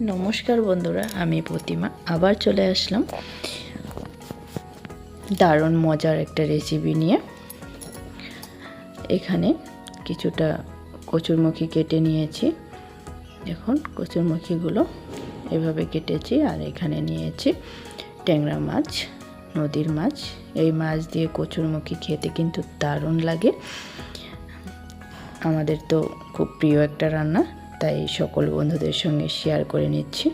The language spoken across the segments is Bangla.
নমস্কার বন্ধুরা, আমি প্রতিমা আবার চলে আসলাম দারুণ মজার একটা রেসিপি নিয়ে। এখানে কিছুটা কচুরমুখী কেটে নিয়েছি। দেখুন কচুরমুখীগুলো এভাবে কেটেছি। আর এখানে নিয়েছি ট্যাংরা মাছ, নদীর মাছ। এই মাছ দিয়ে কচুরমুখী খেতে কিন্তু দারুণ লাগে। আমাদের তো খুব প্রিয় একটা রান্না, তাই সকল বন্ধুদের সঙ্গে শেয়ার করে নিচ্ছি।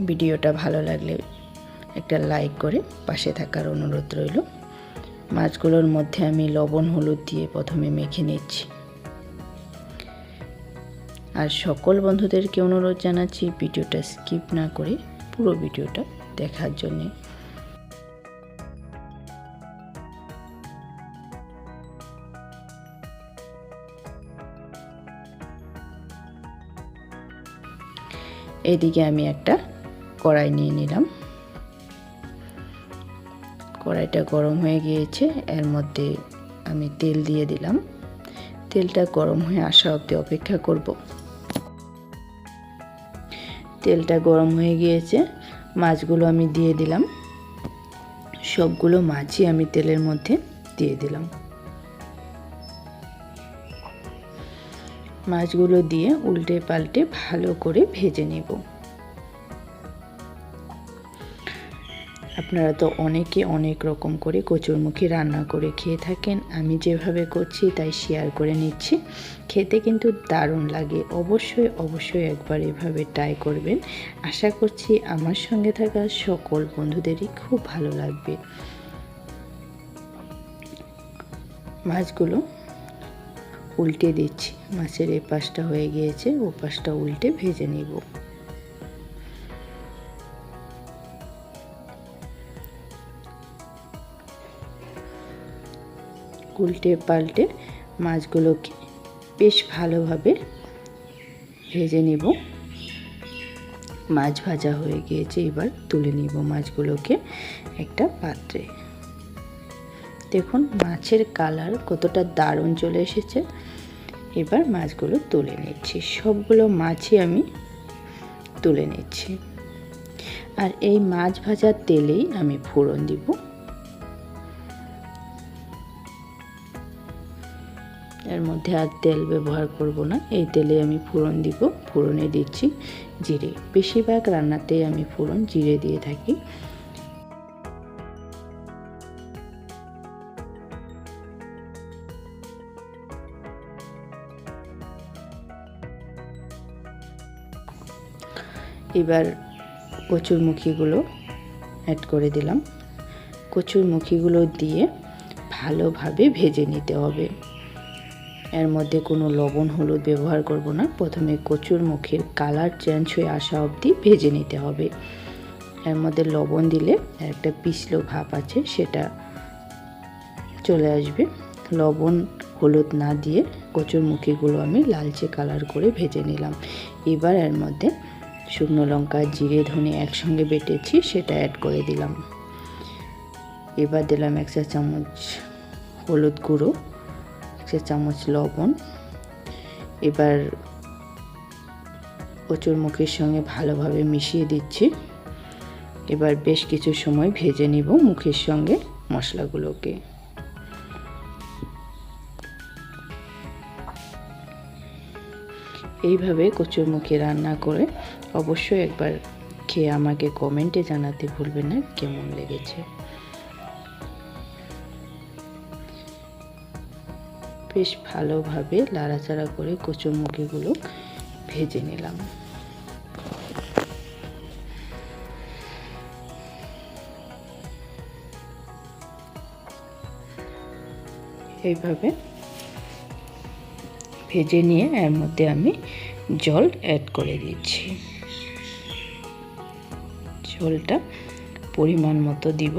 ভিডিওটা ভালো লাগলে একটা লাইক করে পাশে থাকার অনুরোধ রইল। মাছগুলোর মধ্যে আমি লবণ হলুদ দিয়ে প্রথমে মেখে নিচ্ছি। আর সকল বন্ধুদেরকে অনুরোধ জানাচ্ছি ভিডিওটা স্কিপ না করে পুরো ভিডিওটা দেখার জন্যে। এদিকে আমি একটা কড়াই নিয়ে নিলাম। কড়াইটা গরম হয়ে গিয়েছে, এর মধ্যে আমি তেল দিয়ে দিলাম। তেলটা গরম হয়ে আসা অবধি অপেক্ষা করব। তেলটা গরম হয়ে গিয়েছে, মাছগুলো আমি দিয়ে দিলাম। সবগুলো মাছই আমি তেলের মধ্যে দিয়ে দিলাম। মাছগুলো দিয়ে উল্টে পাল্টে ভালো করে ভেজে নেব। আপনারা তো অনেকে অনেক রকম করে কচুরমুখী রান্না করে খেয়ে থাকেন। আমি যেভাবে করছি তাই শেয়ার করে নিচ্ছি। খেতে কিন্তু দারুণ লাগে। অবশ্যই একবার এভাবে ট্রাই করবেন। আশা করছি আমার সঙ্গে থাকা সকল বন্ধুদেরই খুব ভালো লাগবে। মাছগুলো উল্টে দিচ্ছি। মাছের এই পাশটা হয়ে গিয়েছে, ও পাশটা উল্টে ভেজে নিব। উল্টে পাল্টে মাছগুলোকে বেশ ভালোভাবে ভেজে নিব। মাছ ভাজা হয়ে গিয়েছে, এবার তুলে নিব মাছগুলোকে একটা পাত্রে। দেখুন মাছের কালার কতটা দারুণ চলে এসেছে। এবার মাছগুলো তুলে নিচ্ছি। সবগুলো মাছই আমি তুলে নিচ্ছি। আর এই মাছ ভাজার তেলেই আমি ফোড়ন দিব। এর মধ্যে আর তেল ব্যবহার করব না, এই তেলে আমি ফোড়ন দিব। ফোড়নে দিচ্ছি জিরে। বেশিরভাগ রান্নাতেই আমি ফোড়ন জিরে দিয়ে থাকি। এবার কচুরমুখীগুলো অ্যাড করে দিলাম। কচুরমুখীগুলো দিয়ে ভালোভাবে ভেজে নিতে হবে। এর মধ্যে কোনো লবণ হলুদ ব্যবহার করব না। প্রথমে কচুরমুখীর কালার চেঞ্জ হয়ে আসা অবধি ভেজে নিতে হবে। এর মধ্যে লবণ দিলে একটা পিছলো ভাব আছে, সেটা চলে আসবে। লবণ হলুদ না দিয়ে কচুরমুখীগুলো আমি লালচে কালার করে ভেজে নিলাম। এবার এর মধ্যে শুকনো লঙ্কা জিরে ধনে একসঙ্গে বেটেছি, সেটা অ্যাড করে দিলাম। এবার দিলাম 1 চা চামচ হলুদ গুঁড়ো, 1 চা চামচ লবণ। এবার কচুরমুখীর সঙ্গে ভালোভাবে মিশিয়ে দিচ্ছি। এবার বেশ কিছু সময় ভেজে নিব মুখের সঙ্গে মশলাগুলোকে। এইভাবে কচুরমুখী রান্না করে অবশ্যই একবার খেয়ে আমাকে কমেন্টে জানাতে ভুলবেন না কেমন লেগেছে। বেশ ভালোভাবে নাড়াচাড়া করে কচুরমুখীগুলো ভেজে নিলাম। এইভাবে ভেজে নিয়ে এর মধ্যে আমি জল অ্যাড করে দিচ্ছি। জলটা পরিমাণ মতো দিব,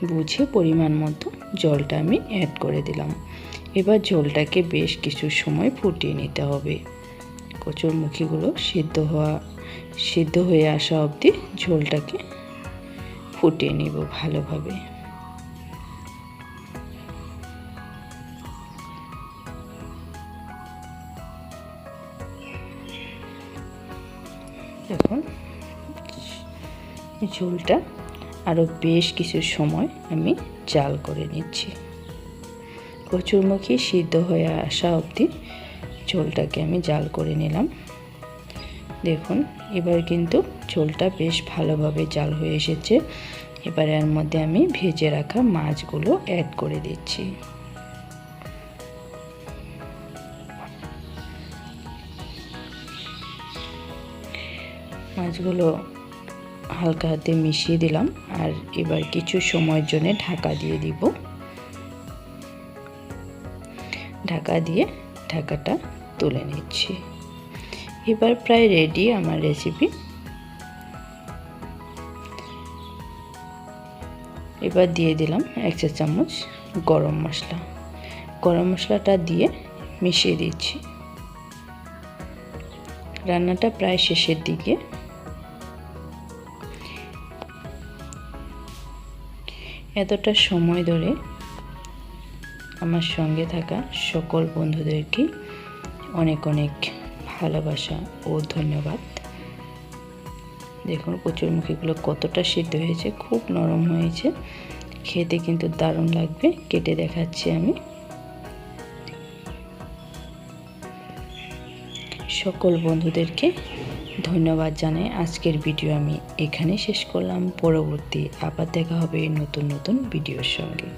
বুঝে পরিমাণ মতো জলটা আমি অ্যাড করে দিলাম। এবার জলটাকে বেশ কিছু সময় ফুটিয়ে নিতে হবে। কচুরমুখীগুলো সিদ্ধ হয়ে আসা অবধি ঝোলটাকে ফুটিয়ে নিব ভালোভাবে। এখন ঝোলটা আরও বেশ কিছু সময় আমি জাল করে নিচ্ছি। কচুরমুখী সিদ্ধ হয়ে আসা অবধি ঝোলটাকে আমি জাল করে নিলাম। দেখুন এবার কিন্তু ঝোলটা বেশ ভালোভাবে জাল হয়ে এসেছে। এবার এর মধ্যে আমি ভেজে রাখা মাছগুলো অ্যাড করে দিচ্ছি। মাছগুলো হালকা হাতে মিশিয়ে দিলাম আর এবার কিছু সময়ের জন্য ঢাকা দিয়ে দিব। ঢাকা দিয়ে ঢাকাটা তুলে নিচ্ছি। এবার প্রায় রেডি আমার রেসিপি। এবার দিয়ে দিলাম 1 চা চামচ গরম মশলা। গরম মশলাটা দিয়ে মিশিয়ে দিচ্ছি। রান্নাটা প্রায় শেষের দিকে। এতটা সময় ধরে আমার সঙ্গে থাকা সকল বন্ধুদেরকে অনেক অনেক ভালোবাসা ও ধন্যবাদ। দেখুন কচুরমুখীগুলো কতটা সিদ্ধ হয়েছে, খুব নরম হয়েছে, খেতে কিন্তু দারুণ লাগবে। কেটে দেখাচ্ছি আমি। সকল বন্ধুদেরকে ধন্যবাদ জানাই। আজকের ভিডিও আমি এখানে শেষ করলাম। পরবর্তী আবার দেখা হবে নতুন নতুন ভিডিওর সঙ্গে।